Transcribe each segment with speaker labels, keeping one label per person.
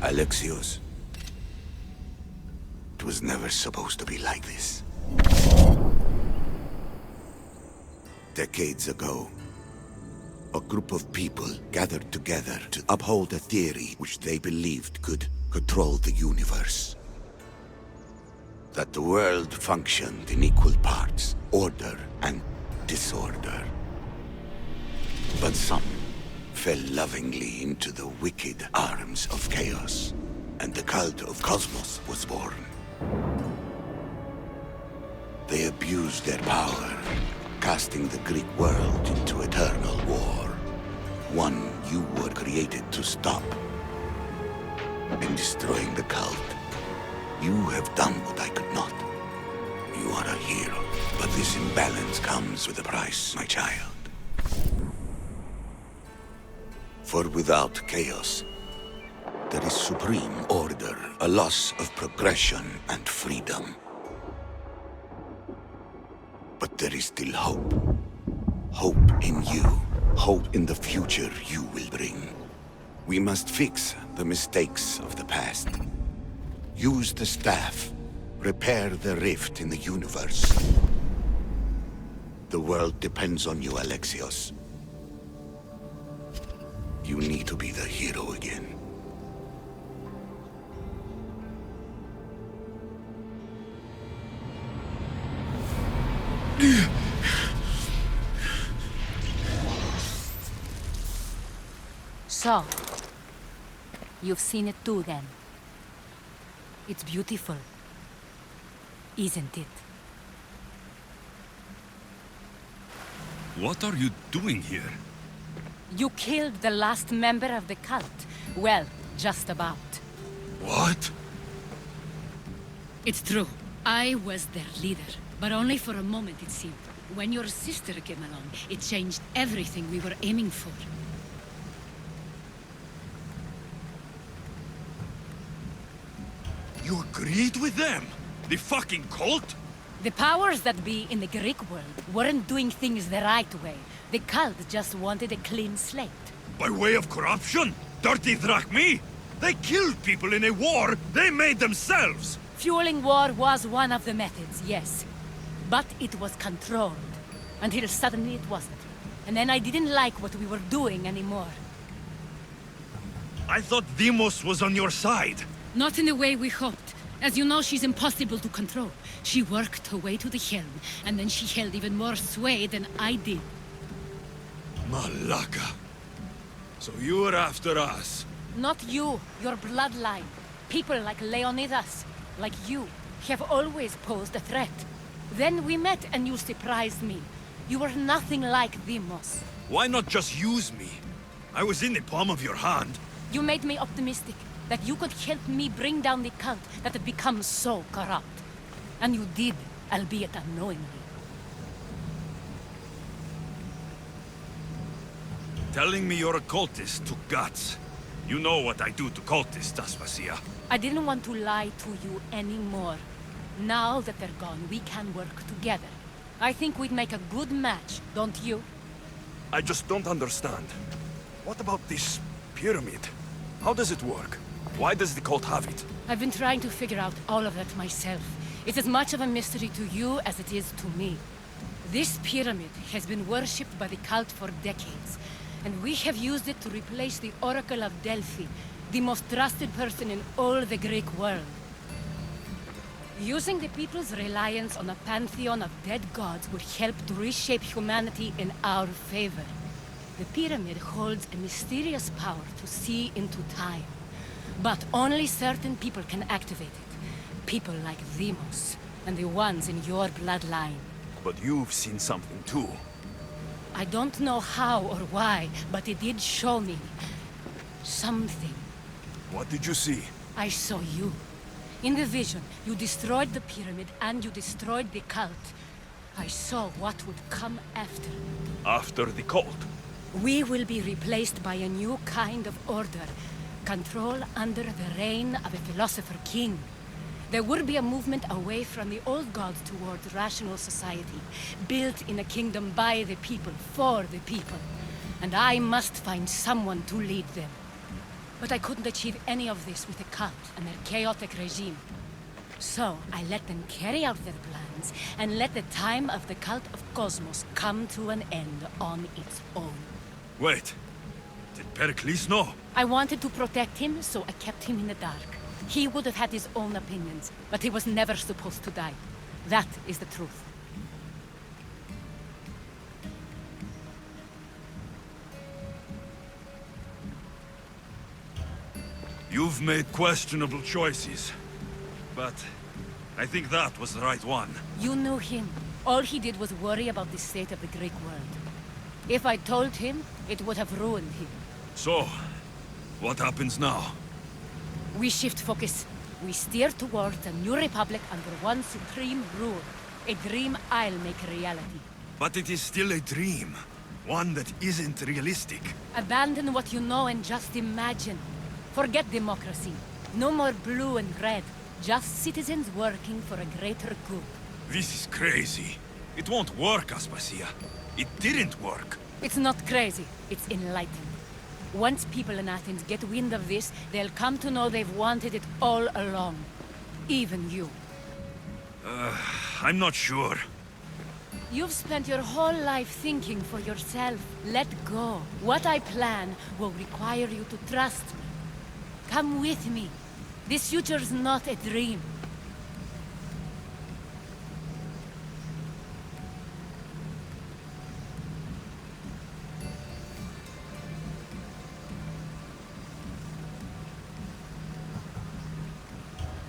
Speaker 1: Alexios, it was never supposed to be like this. Decades ago, a group of people gathered together to uphold a theory which they believed could control the universe. That the world functioned in equal parts, order and disorder. But some fell lovingly into the wicked arms of chaos, and the cult of Cosmos was born. They abused their power, casting the Greek world into eternal war. One you were created to stop. In destroying the cult, you have done what I could not. You are a hero, but this imbalance comes with a price, my child. For without chaos, there is supreme order, a loss of progression and freedom. But there is still hope. Hope in you. Hope in the future you will bring. We must fix the mistakes of the past. Use the staff. Repair the rift in the universe. The world depends on you, Alexios. You need to be the hero again.
Speaker 2: So, you've seen it too then. It's beautiful, isn't it?
Speaker 3: What are you doing here?
Speaker 2: You killed the last member of the cult. Well, just about.
Speaker 3: What?
Speaker 4: It's true. I was their leader, but only for a moment it seemed. When your sister came along, it changed everything we were aiming for.
Speaker 3: You agreed with them? The fucking cult?
Speaker 2: The powers that be in the Greek world weren't doing things the right way. The cult just wanted a clean slate.
Speaker 3: By way of corruption? Dirty drachmi? They killed people in a war they made themselves!
Speaker 2: Fueling war was one of the methods, yes. But it was controlled. Until suddenly it wasn't. And then I didn't like what we were doing anymore.
Speaker 3: I thought Deimos was on your side.
Speaker 4: Not in the way we hoped. As you know, she's impossible to control. She worked her way to the helm, and then she held even more sway than I did.
Speaker 3: Malaka. So you were after us?
Speaker 2: Not you, your bloodline. People like Leonidas, like you, have always posed a threat. Then we met and you surprised me. You were nothing like Deimos.
Speaker 3: Why not just use me? I was in the palm of your hand.
Speaker 2: You made me optimistic that you could help me bring down the cult that had become so corrupt. And you did, albeit unknowingly.
Speaker 3: Telling me you're a cultist took guts. You know what I do to cultists, Aspasia.
Speaker 2: I didn't want to lie to you anymore. Now that they're gone, we can work together. I think we'd make a good match, don't you?
Speaker 3: I just don't understand. What about this pyramid? How does it work? Why does the cult have it?
Speaker 2: I've been trying to figure out all of that myself. It's as much of a mystery to you as it is to me. This pyramid has been worshipped by the cult for decades, and we have used it to replace the Oracle of Delphi, the most trusted person in all the Greek world. Using the people's reliance on a pantheon of dead gods would help to reshape humanity in our favor. The pyramid holds a mysterious power to see into time. But only certain people can activate it. People like Deimos, and the ones in your bloodline.
Speaker 3: But you've seen something too.
Speaker 2: I don't know how or why, but it did show me something.
Speaker 3: What did you see?
Speaker 2: I saw you. In the vision, you destroyed the pyramid and you destroyed the cult. I saw what would come after.
Speaker 3: After the cult?
Speaker 2: We will be replaced by a new kind of order. Control under the reign of a philosopher king. There will be a movement away from the old gods towards rational society, built in a kingdom by the people, for the people. And I must find someone to lead them. But I couldn't achieve any of this with the cult and their chaotic regime. So, I let them carry out their plans, and let the time of the Cult of Cosmos come to an end on its own.
Speaker 3: Wait. Did Pericles know?
Speaker 2: I wanted to protect him, so I kept him in the dark. He would have had his own opinions, but he was never supposed to die. That is the truth.
Speaker 3: You've made questionable choices. But I think that was the right one.
Speaker 2: You knew him. All he did was worry about the state of the Greek world. If I told him, it would have ruined him.
Speaker 3: So, what happens now?
Speaker 2: We shift focus. We steer towards a new republic under one supreme rule. A dream I'll make a reality.
Speaker 3: But it is still a dream. One that isn't realistic.
Speaker 2: Abandon what you know and just imagine. Forget democracy. No more blue and red. Just citizens working for a greater good.
Speaker 3: This is crazy. It won't work, Aspasia. It didn't work.
Speaker 2: It's not crazy. It's enlightened. Once people in Athens get wind of this, they'll come to know they've wanted it all along. Even you.
Speaker 3: I'm not sure.
Speaker 2: You've spent your whole life thinking for yourself. Let go. What I plan will require you to trust me. Come with me. This future's not a dream.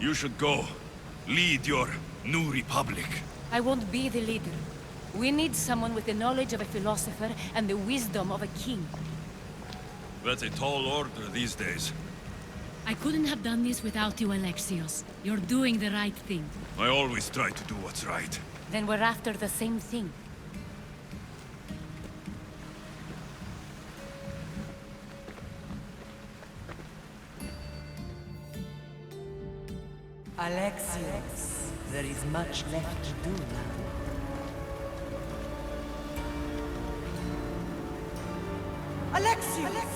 Speaker 3: You should go. Lead your new republic.
Speaker 2: I won't be the leader. We need someone with the knowledge of a philosopher and the wisdom of a king.
Speaker 3: That's a tall order these days.
Speaker 4: I couldn't have done this without you, Alexios. You're doing the right thing.
Speaker 3: I always try to do what's right.
Speaker 2: Then we're after the same thing.
Speaker 5: Alexios, there is much left to do now. Alexios!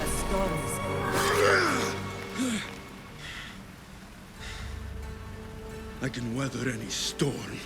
Speaker 5: A storm is coming.
Speaker 3: I can weather any storm.